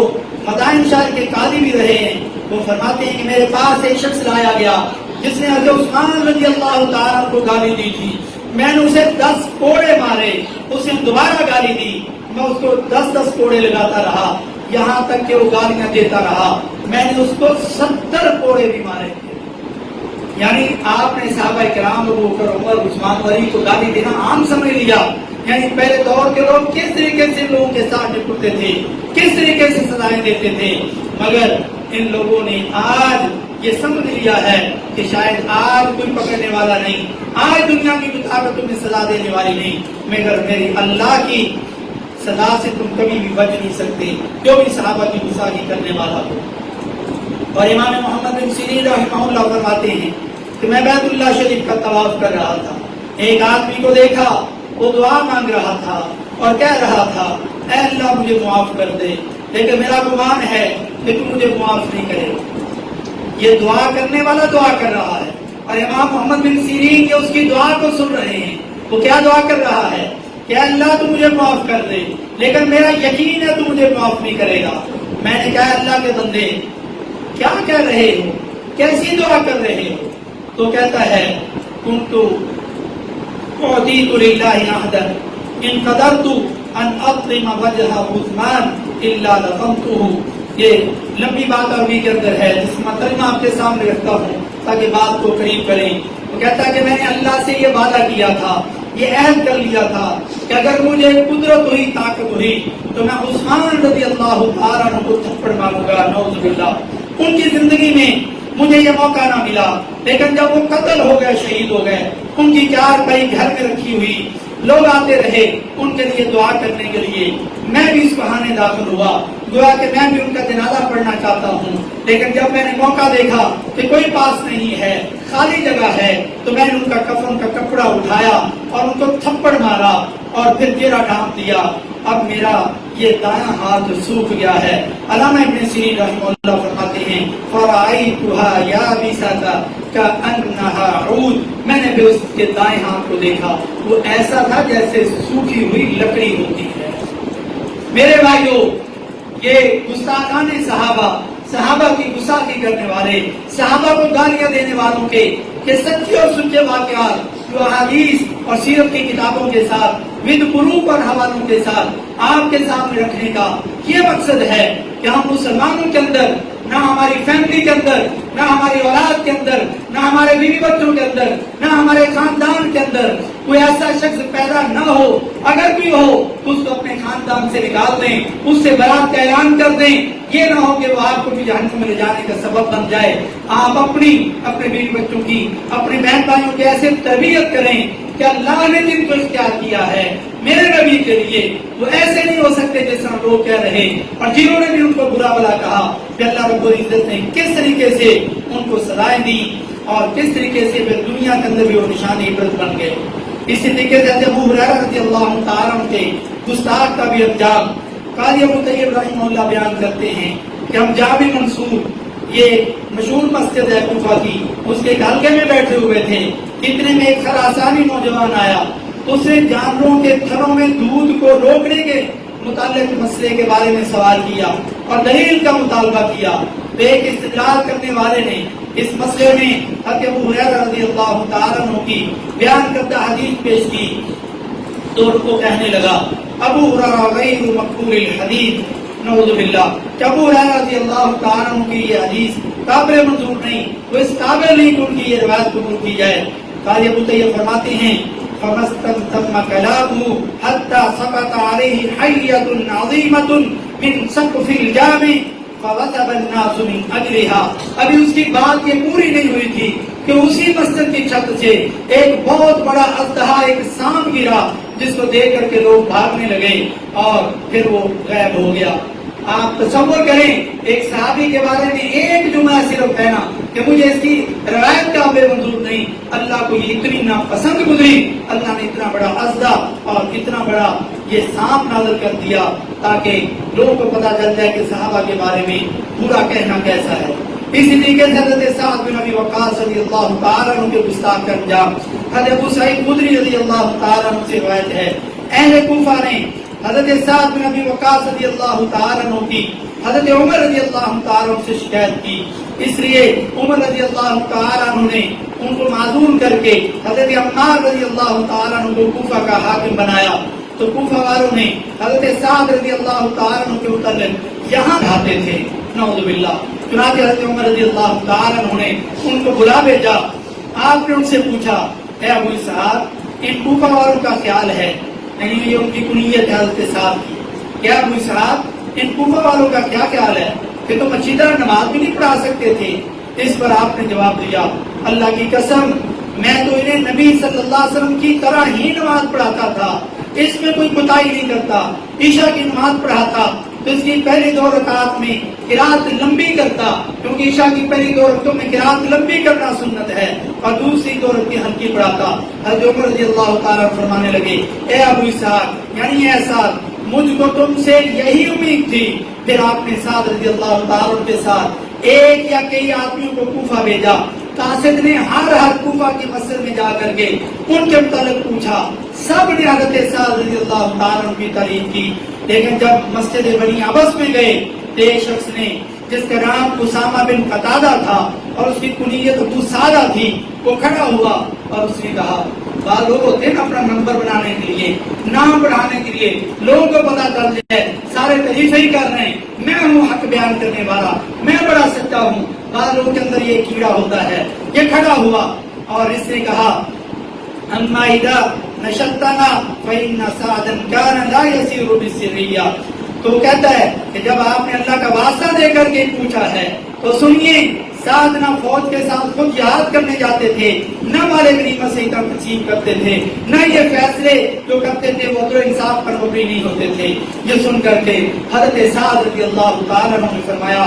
[SPEAKER 1] مدائن شہر کے قاضی بھی رہے ہیں، وہ فرماتے ہیں کہ میرے پاس ایک شخص لایا گیا جس نے حضرت عثمان رضی اللہ تعالیٰ عنہ کو گالی دی تھی۔ میں نے اسے 10 کوڑے مارے، اس نے دوبارہ گالی دی، میں اس کو 10 کوڑے لگاتا رہا یہاں تک کہ وہ گالیاں دیتا رہا۔ میں نے اس کو 70 کوڑے بھی مارے تھے۔ یعنی آپ نے صحابہ کرام ابو بکر عمر عثمان علی کو گالی دینا عام سمجھ لیا۔ یعنی پہلے دور کے لوگ کس طریقے سے لوگوں کے ساتھ نپٹتے تھے، کس طریقے سے سزائیں دیتے تھے، مگر ان لوگوں نے آج یہ سمجھ لیا ہے کہ شاید آج کوئی پکڑنے والا نہیں، آج دنیا کی کوئی طاقت تمہیں سزا دینے والی نہیں، مگر میری اللہ کی سزا سے تم کبھی بھی بچ نہیں سکتے جو بھی صحابہ کی گستاخی کرنے والا ہو۔ اور امام محمد بن سیرین رحمہ اللہ فرماتے ہیں کہ میں بیت اللہ شریف کا طواف کر رہا تھا، ایک آدمی کو دیکھا، وہ دعا مانگ رہا تھا اور کہہ رہا تھا اے اللہ مجھے معاف کر دے، لیکن میرا گمان ہے کہ تم مجھے معاف نہیں کرے گا۔ یہ دعا کرنے والا دعا کر رہا ہے اور امام محمد بن سیرین کے اس کی دعا کو سن رہے ہیں۔ وہ کیا دعا کر رہا ہے کہ اللہ تو مجھے معاف کر دے، لیکن میرا یقین ہے تو مجھے معاف نہیں کرے گا۔ میں نے کہا اللہ کے بندے کیا کہہ رہے ہو، کیسی دعا کر رہے ہو؟ تو کہتا ہے کنت اعطیت للہ عہدا ان قدرت ان اظلم وجہ عثمان الا لقمته۔ یہ لمبی بات عربی کے اندر ہے جس کا ترجمہ آپ کے سامنے رکھتا ہوں تاکہ بات کو قریب کریں۔ وہ کہتا ہے کہ میں نے اللہ سے یہ وعدہ کیا تھا، یہ عہد کر لیا تھا کہ اگر مجھے قدرت ہوئی، طاقت ہوئی تو میں عثمان رضی اللہ تعالیٰ عنہ کو تھپڑ ماروں گا، نعوذ باللہ۔ ان کی زندگی میں مجھے یہ موقع نہ ملا، لیکن جب وہ قتل ہو گئے، شہید ہو گئے، ان کی چار پائی گھر میں رکھی ہوئی، لوگ آتے رہے ان کے لیے دعا کرنے کے لیے. میں بھی اس بہانے داخل ہوا, دعا کہ میں بھی ان کا جنازہ پڑھنا چاہتا ہوں. لیکن جب میں نے موقع دیکھا کہ کوئی پاس نہیں ہے, خالی جگہ ہے, تو میں نے ان کا کفن کا کپڑا اٹھایا اور ان کو تھپڑ مارا اور پھر گیرا ڈھانپ دیا. اب میرا یہ دایاں ہاتھ سوکھ گیا ہے. علامہ ابن سیرین رحمہ اللہ فرماتے ہیں فرأیتها یابسۃ کأنہا عود, میں نے بھی اس کے دائیں ہاتھ کو دیکھا, وہ ایسا تھا جیسے سوکھی ہوئی لکڑی ہوتی ہے. میرے بھائیوں, یہ گستاخان صحابہ کی گستاخی کرنے والے, صحابہ کو گالیاں دینے والوں کے کہ سچے اور سچے واقعات جو احادیث اور سیرت کی کتابوں کے ساتھ ود پروف اور حوالوں کے ساتھ آپ کے سامنے رکھنے کا یہ مقصد ہے کہ ہم مسلمانوں کے اندر, نہ ہماری فیملی کے اندر, نہ ہماری اولاد کے اندر, نہ ہمارے بیوی بچوں کے اندر, نہ ہمارے خاندان کے اندر کوئی ایسا شخص پیدا نہ ہو. اگر بھی ہو تو اس کو اپنے خاندان سے نکال دیں, اس سے برات کا اعلان کر دیں. یہ نہ ہو کہ وہ آپ کو بھی جہنم میں لے جانے کا سبب بن جائے. آپ اپنے بیوی بچوں کی, اپنے بہن بھائیوں کی ایسے تربیت کریں کہ اللہ نے جن کو اختیار کیا ہے میرے نبی کے لیے وہ ایسے نہیں ہو سکتے جس طرح لوگ کہہ رہے, اور جنہوں نے بھی ان کو برا بلا کہا کہ اللہ رب العزت نے کس طریقے سے ان کو سزائیں دی اور کس طریقے سے پھر دنیا کے اندر بھی وہ نشان عبرت بن گئے. اسی طریقے سے ابو ہریرہ رضی اللہ تعالیٰ عنہ کے گستاخ کا بھی انجام قاضی ابو طیب رحمہ اللہ بیان کرتے ہیں کہ ہم جامع منصور, یہ مشہور مسجد ہے کوفہ کی, اس کے حلقے میں بیٹھے ہوئے تھے. اتنے میں ایک خراسانی نوجوان آیا, اس نے جانوروں کے تھنوں میں دودھ کو روکنے کے متعلق مسئلے کے بارے میں سوال کیا اور دلیل کا مطالبہ کیا. تو ایک استدلال کرنے والے نے اس مسئلے میں حضرت ابو ہریرہ رضی اللہ تعالیٰ عنہ کی بیان کردہ حدیث پیش کی تو ان کو کہنے لگا ابو ہریرہ غیر مقبول الحدیث, نعوذ باللہ, کہ ابو ہریرہ رضی اللہ تعالیٰ عنہ کی یہ حدیث قابل منظور نہیں, وہ اس قابل نہیں کہ ان کی یہ روایت قبول کی جائے. قاضی ابو طیب فرماتے ہیں فَمَسْتَمْتَمَّ كَلَامُهُ حَتَّى سَقَطَ عَلَيْهِ حَيَّةٌ عَظِيمَةٌ مِنْ سَقْفِ الْجَامِ فَوَثَبَ النَّاسُ مِنْ أَجْرِهَا. ابھی اس کی بات یہ پوری نہیں ہوئی تھی کہ اسی مسجد کی چھت سے ایک بہت بڑا اژدہا, ایک سانپ گرا جس کو دیکھ کر کے لوگ بھاگنے لگے اور پھر وہ غائب ہو گیا. آپ تصور کریں ایک صحابی کے بارے میں ایک جملہ صرف کہنا کہ مجھے اس کی روایت قابل منظور نہیں, اللہ کو یہ اتنی ناپسند گزری, اللہ نے اتنا بڑا اژدہا اور اتنا بڑا یہ سانپ نازل کر دیا تاکہ لوگوں کو پتہ چل جائے کہ صحابہ کے بارے میں برا کہنا کیسا ہے. اسی طریقے سے حضرت سعد بن ابی وقاص رضی اللہ تعالیٰ عنہ کے گستاخ کا انجام حضرت ابو سعید خدری رضی اللہ تعالیٰ عنہ سے روایت ہے, اہل کوفہ نے حضرت سعد بن ابی وقاص رضی اللہ تعالیٰ عنہ کی حضرت عمر رضی اللہ تعالیٰ عنہ سے شکایت کی. اس لیے عمر رضی اللہ تعالیٰ عنہ نے ان کو معذور کر کے حضرت عمار رضی اللہ تعالیٰ عنہ کو کوفہ کا حاکم بنایا. تو کوفہ والوں نے حضرت سعد رضی اللہ تعالیٰ عنہ کے متعلق یہاں کھاتے تھے, نعوذ باللہ. چنانچہ حضرت عمر رضی اللہ تعالیٰ عنہ نے ان کو بلا بھیجا. آپ نے ان سے پوچھا اے ابو اسحاق ان کوفہ والوں کا خیال ہے, یعنی یہ ان کی کنیت ہے حضرت سعد کی, کیا ابو اسحاق ان کوفہ والوں کا کیا خیال ہے کہ تم اچھی طرح نماز بھی نہیں پڑھا سکتے تھے؟ اس پر آپ نے جواب دیا اللہ کی قسم میں تو انہیں نبی صلی اللہ علیہ وسلم کی طرح ہی نماز پڑھاتا تھا, اس میں کوئی کوتاہی نہیں کرتا. عشاء کی نماز پڑھاتا تو اس کی پہلی 2 رکعات میں قرات لمبی کرتا, کیونکہ عشاء کی پہلی 2 رکعتوں میں قرات لمبی کرنا سنت ہے, اور دوسری 2 رکعتیں ہلکی پڑھاتا. حضرت عمر رضی اللہ تعالیٰ فرمانے لگے اے ابو اسحاق یعنی اے سعد مجھ کو تم سے یہی امید تھی. پھر آپ نے سعد رضی اللہ تعالیٰ کے ساتھ ایک یا کئی آدمیوں کو کوفہ بھیجا. قاصد نے ہر کوفہ کی مسجد میں جا کر کے ان کے متعلق پوچھا. سب نے حضرت سعد رضی اللہ تعالیٰ کی تعریف کی. لیکن جب مسجد بنی عبس میں گئے تو ایک شخص نے جس کا نام اسامہ بن قتادہ تھا اور اس کی کنیت ابو سادہ تھی, وہ کھڑا ہوا اور اس نے کہا بعض لوگ ہوتے ہیں اپنا نمبر بنانے کے لیے, نام بڑھانے کے لیے, لوگوں کو پتا چل جائے سارے تعریفیں ہی کر رہے ہیں, میں ہوں حق بیان کرنے والا, میں بڑا سچا ہوں. بعض لوگوں کے اندر یہ کیڑا ہوتا ہے. یہ کھڑا ہوا اور اس نے کہا اما اذا نشطنا فإن سعدا كان لا يسير بالسرية. تو کہتا ہے کہ جب آپ نے اللہ کا واسطہ دے کر کے پوچھا ہے تو سنیے سعد نہ فوج کے ساتھ خود جہاد کرنے جاتے تھے، نہ مال غنیمت سے اتنا تقسیم کرتے تھے، نہ یہ فیصلے جو کرتے تھے وہ تو انصاف پر مبنی نہیں ہوتے تھے۔ یہ سن کر کے حضرت سعد رضی اللہ تعالیٰ عنہ نے فرمایا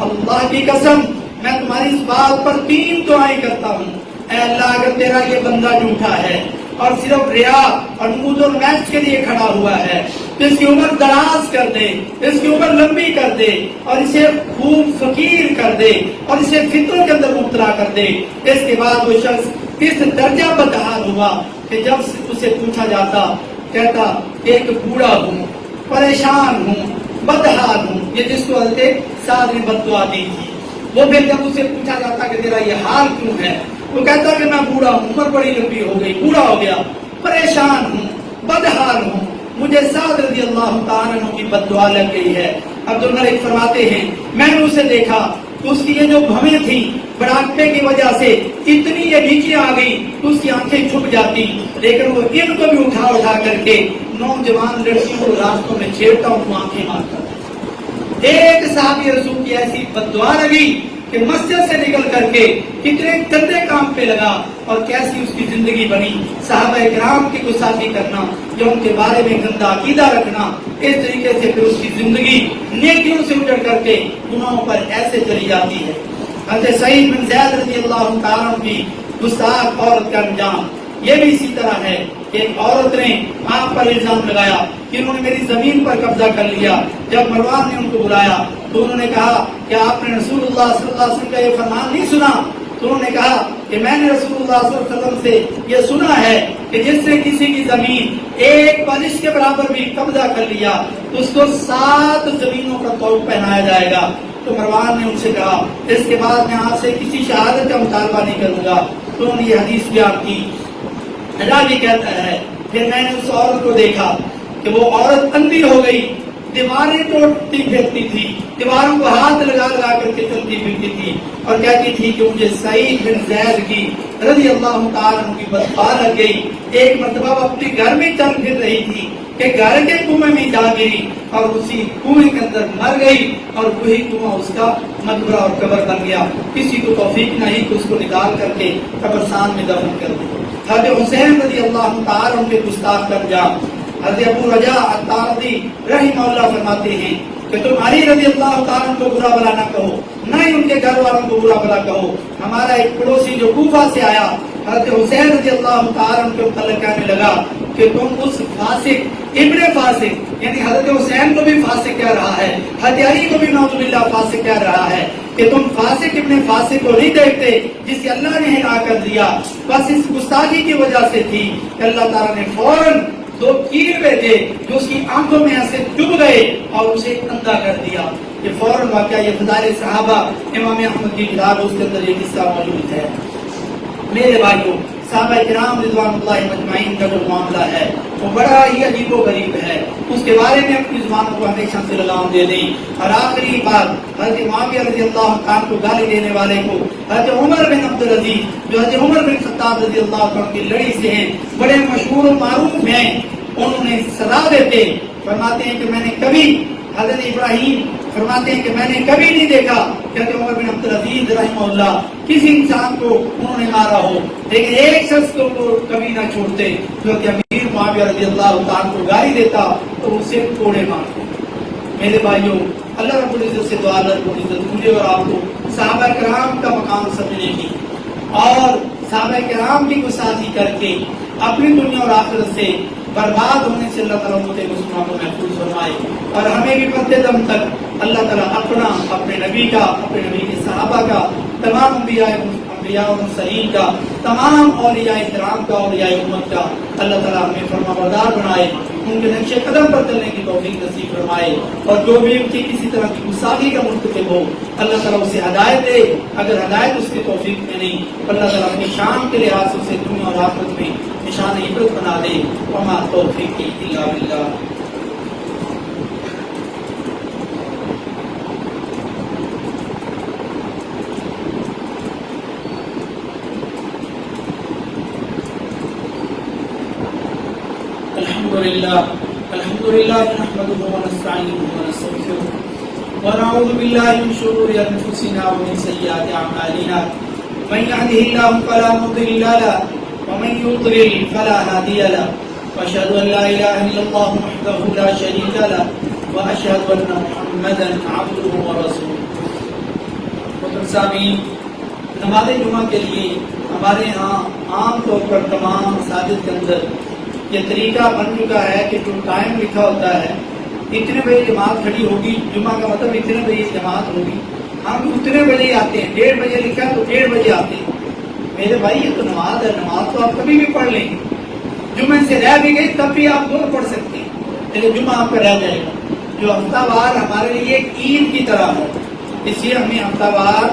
[SPEAKER 1] اللہ کی قسم میں تمہاری اس بات پر 3 دعائیں کرتا ہوں، اے اللہ اگر تیرا یہ بندہ جھوٹا ہے اور صرف ریا اور نمود و نمائش کے لیے کھڑا ہوا ہے تو اس کی عمر دراز کر دے، اس کی عمر لمبی کر دے اور اسے خوب فقیر کر دے اور اسے فطروں کے اندر مبتلا کر دے۔ اس کے بعد وہ شخص اس درجہ بدحال ہوا کہ جب اسے پوچھا جاتا کہتا کہ ایک بوڑھا ہوں، پریشان ہوں، بدحال ہوں، یہ جس کو حضرت سعد نے بد دعا دی تھی۔ وہ پھر جب اسے پوچھا جاتا کہ تیرا یہ حال کیوں ہے، وہ کہتا کہ میں بوڑھا ہوں، عمر بڑی لمبی ہو گئی، بوڑھا ہو گیا، پریشان ہوں، بدحال ہوں، مجھے سعد رضی اللہ تعالیٰ عنہ کی بد دعا لگ گئی ہے۔ عبد الملک فرماتے ہیں میں نے اسے دیکھا تو اس کی یہ جو بھویں تھی بڑھاپے کی وجہ سے اتنی یہ نیچے آ گئی تو اس کی آنکھیں چھپ جاتی، لیکن وہ ان کو بھی اٹھا اٹھا کر کے نوجوان لڑکیوں کو راستوں میں چھیڑتا ہوں تو آنکھیں مارتا تھا۔ ایک صحابی رسول کی ایسی بد دعا لگی کہ مسجد سے نکل کر کے کتنے گندے کام پہ لگا اور کیسی اس کی زندگی بنی۔ صحابہ کرام کی گستاخی کرنا یا ان کے بارے میں گندا عقیدہ رکھنا، اس طریقے سے پھر اس کی زندگی نیکیوں سے اجڑ کر کے گناہوں پر ایسے چلی جاتی ہے۔ حضرت سعید بن زید رضی اللہ تعالیٰ عنہ کی گستاخ عورت کا انجام یہ بھی اسی طرح ہے کہ ایک عورت نے آپ پر الزام لگایا کہ انہوں نے میری زمین پر قبضہ کر لیا۔ جب مروان نے ان کو بلایا تو انہوں نے کہا کہ آپ نے رسول اللہ صلی اللہ علیہ وسلم کا یہ فرمان نہیں سنا؟ تو انہوں نے کہا کہ میں نے رسول اللہ صلی اللہ علیہ وسلم سے یہ سنا ہے کہ جس نے کسی کی زمین ایک بالش کے برابر بھی قبضہ کر لیا تو اس کو 7 زمینوں کا طوق پہنایا جائے گا۔ تو مروان نے ان سے کہا اس کے بعد میں آپ سے کسی شہادت کا مطالبہ نہیں کروں گا۔ تو انہوں نے یہ حدیث بیان کی۔ راوی کہتا ہے پھر میں نے اس عورت کو دیکھا کہ وہ عورت اندھی ہو گئی، دیواریں توڑتی پھرتی تھی، دیواروں کو ہاتھ لگا لگا کر کے چلتی پھرتی تھی اور کہتی تھی کہ مجھے سعید بن زید کی رضی اللہ تعالیٰ عنہ کی بدبا لگ گئی۔ ایک مرتبہ وہ اپنے گھر میں چل پھر رہی تھی کہ گھر کے کنویں میں جا گری اور اسی کنویں کے اندر مر گئی اور وہی کنواں اس کا مقبرہ اور قبر بن گیا۔ کسی کو توفیق نہیں کہ اس کو نکال کر کے قبرستان میں دفن کر دے۔ حضرت حسین رضی اللہ تعالیٰ عنہ کے گستاخ کا انجام، حضرت ابو رجاء الطاردی رحمہ اللہ فرماتے ہیں کہ تم علی رضی اللہ تعالیٰ عنہ کو برا بلا نہ کہو، نہ ہی ان کے گھر والوں کو برا بلا کہو۔ ہمارا ایک پڑوسی جو کوفہ سے آیا حضرت حسین رضی اللہ تعالیٰ عنہ کے متعلق کہنے لگا کہ تم اس فاسق ابن فاسق یعنی حضرت حسین کو بھی فاسق کہہ رہا ہے، حضرت علی کو بھی نعوذ باللہ فاسق کہہ رہا ہے کہ تم فاسق ابن فاسق کو نہیں دیکھتے جس سے اللہ نے ہلا کر دیا۔ بس اس گستاخی کی وجہ سے تھی کہ اللہ تعالیٰ نے فوراً 2 تیر بھیجے جو اس کی آنکھوں میں ایسے ڈب گئے اور اسے اندھا کر دیا۔ یہ فوراً واقعہ یہ فضائل صحابہ امام احمد کی کتاب اس کے اندر یہ قصہ موجود ہے۔ میرے بھائیوں صحابہ کرام رضوان اللہ مجمعین کا جو معاملہ ہے وہ بڑا ہی عجیب و غریب ہے، اس کے بارے میں اپنی زبانوں کو ہمیشہ سے لگام دے دیں۔ اور آخری بات حضرت معاویہ رضی اللہ عنہ کو گالی دینے والے کو حضرت عمر بن عبدالعزیز جو حضرت عمر بن خطاب رضی اللہ عنہ کی لڑی سے ہیں، بڑے مشہور و معروف ہیں، انہوں نے سزا دیتے فرماتے ہیں کہ میں نے کبھی حضرت ابراہیم فرماتے ہیں کہ میں نے کبھی نہیں دیکھا کہ عمر بن عبدالعزیز رحمہ اللہ کسی انسان کو انہوں نے مارا ہو، لیکن ایک شخص کو کبھی نہ چھوڑتے جو کہ امیر معاویہ رضی اللہ تعالیٰ کو گالی دیتا تو اسے کوڑے مارتے۔ میرے بھائیوں اللہ رب العزت سے دعا رب العزت مجھے اور آپ کو صحابہ کرام کا مقام سمجھنے کی اور صحابہ کرام کی گستاخی کر کے اپنی دنیا اور آخرت سے برباد ہونے سے اللہ تعالیٰ مجھے مسلمانوں کو محفوظ فرمائے اور ہمیں بھی مرتے دم تک اللہ تعالیٰ اپنا اپنے نبی کا اپنے نبی کے صحابہ کا تمام انبیاء و مرسلین کا تمام اولیاء کرام کا اولیاء امت کا اللہ تعالیٰ ہمیں فرما بردار بنائے، ان کے نقش قدم پر چلنے کی توفیق نصیب فرمائے اور جو بھی ان کی کسی طرح کی گستاخی کا مرتکب ہو اللہ تعالیٰ اسے ہدایت دے، اگر ہدایت اس کی توفیق میں نہیں اللہ تعالیٰ اپنی شان کے لحاظ سے اسے دنیا اور آخرت میں نشان عبرت بنا دے۔ وما توفیقی الا باللہ۔ الحمد لله نحمده ونستعينه ونستغفره ونعوذ بالله من شرور أنفسنا ومن سيئات أعمالنا من يهده الله فلا مضل له ومن يضلل فلا هادي له وأشهد أن لا إله إلا الله وحده لا شريك له وأشهد أن محمدا عبده ورسوله. سامعین، نماز جمعہ کے لیے ہمارے ہاں عام طور پر تمام مساجد کے اندر یہ طریقہ بن چکا ہے کہ جو ٹائم لکھا ہوتا ہے اتنے بجے جماعت کھڑی ہوگی، جمعہ کا مطلب اتنے بجے جماعت ہوگی، ہم اتنے بجے ہی آتے ہیں. 1:30 بجے لکھا ہے تو 1:30 بجے آتے ہیں. میرے بھائی یہ تو نماز ہے، نماز تو آپ کبھی بھی پڑھ لیں گے. جمعے سے رہ بھی گئی تب بھی آپ دونوں پڑھ سکتے ہیں، لیکن جمعہ آپ کا رہ جائے گا. جو ہفتہ وار ہمارے لیے ایک عید کی طرح ہے، اس لیے ہمیں ہفتہ وار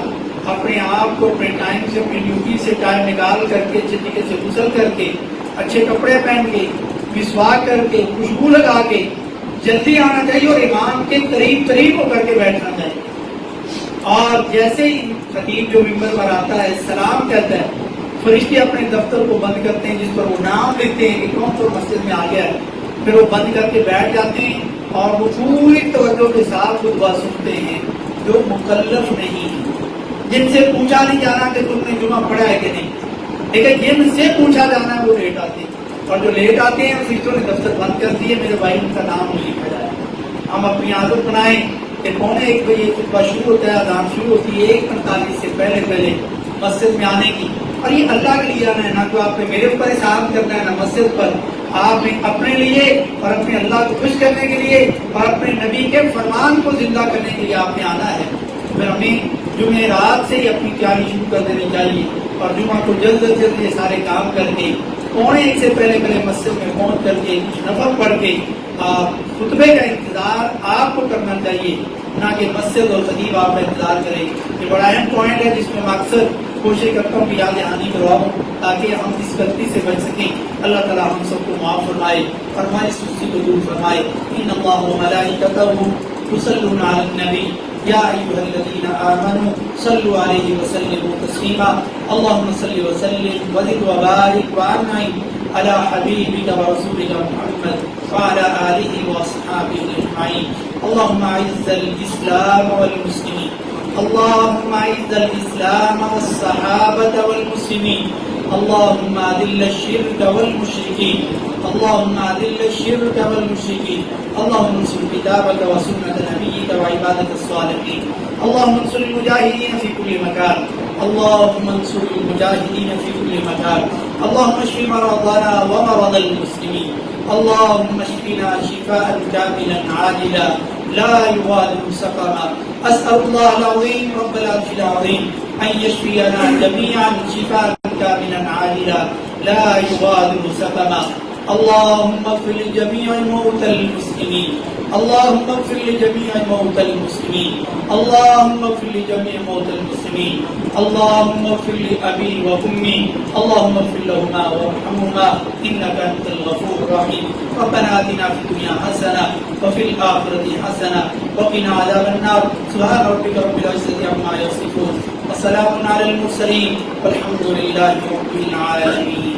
[SPEAKER 1] اپنے آپ کو اپنے ٹائم سے، اپنی ڈیوٹی سے ٹائم نکال کر کے، اچھے طریقے سے غسل کر کے، اچھے کپڑے پہن کے، مسواک کر کے، خوشبو لگا کے جلدی آنا چاہیے اور امام کے قریب ہو کر کے بیٹھنا چاہیے. اور جیسے ہی خطیب جو ممبر پر آتا ہے سلام کہتا ہے، فرشتے اپنے دفتر کو بند کرتے ہیں جس پر وہ نام لکھتے ہیں کہ کون تو مسجد میں آ گیا ہے، پھر وہ بند کر کے بیٹھ جاتے ہیں اور وہ پوری توجہ کے ساتھ خطبہ سنتے ہیں. جو مکلف نہیں، جن سے پوچھا نہیں جانا کہ تم نے جمعہ پڑھا ہے کہ نہیں، لیکن جن سے پوچھا جانا ہے وہ لیٹ آتے ہیں، اور جو لیٹ آتے ہیں فرشتوں نے دفتر بند کر دیے. میرے بھائی ان کا نام نہیں لکھا جائے. ہم اپنی عادت بنائیں کہ 1:45 بجے خطبہ شروع ہوتا ہے، اذان شروع ہوتی ہے 1:45 سے پہلے مسجد میں آنے کی. اور یہ اللہ کے لیے آنا ہے، نہ تو آپ نے میرے اوپر احسان کرنا ہے نہ مسجد پر. آپ نے اپنے لیے اور اپنے اللہ کو خوش کرنے کے لیے اور اپنے نبی کے فرمان کو زندہ کرنے کے لیے آپ نے آنا ہے. پھر ہمیں جمعہ رات سے ہی اپنی تیاری شروع کر دینی چاہیے اور جمعہ کو جلد یہ سارے کام کر کے 1:45 سے پہلے مسجد میں پہنچ کر کے کچھ نفل پڑھ کے خطبے کا انتظار آپ کو کرنا چاہیے، نہ کہ مسجد اور خطیب آپ کا انتظار کرے. یہ بڑا اہم پوائنٹ ہے جس میں میں اکثر کوشش کرتا ہوں کہ یاد دہانی کرواؤں تاکہ ہم اس غلطی سے بچ سکیں. اللہ تعالیٰ ہم سب کو معاف فرمائے اور ہماری سستی کو دور فرمائے. ان اللہ و ملائکتہ یصلون علی النبی یا ایھا الذین آمنوا صلوا علیہ وسلموا تسلیما. اللهم صل وسلم وزد وبارك وانعم على حبيبك ورسولك محمد وعلى آله وأصحابه أجمعين. اللهم أعز الإسلام والمسلمين، اللهم أعز الإسلام والصحابة والمسلمين، اللهم أذل الشرك والمشركين، اللهم أذل الشرك والمشركين، اللهم انصر كتابك وسنة نبيك وعبادك الصالحين، اللهم انصر المجاهدين في كل مكان، اللهم انصر المجاهدين في كل مكان، اللهم اشف مرضانا ومرضى المسلمين، اللهم اشفنا شفاء كاملا عاجلا لا يغادر سقما. أسأل الله العظيم رب العرش العظيم أن يشفينا جميعا شفاء كاملا عاجلا لا يغادر سقما. اللهم اغفر لجميع موتى المسلمين، اللهم اغفر لجميع موتى المسلمين، اللهم اغفر لجميع موتى المسلمين، اللهم اغفر لأبي وأمي، اللهم اغفر لهما وارحمهما إنك أنت الغفور الرحيم. ربنا آتنا في الدنيا حسنة وفي الآخرة حسنة وقنا عذاب النار. سبحان ربك رب العزة عما يصفون وسلام على المرسلين والحمد لله رب العالمين.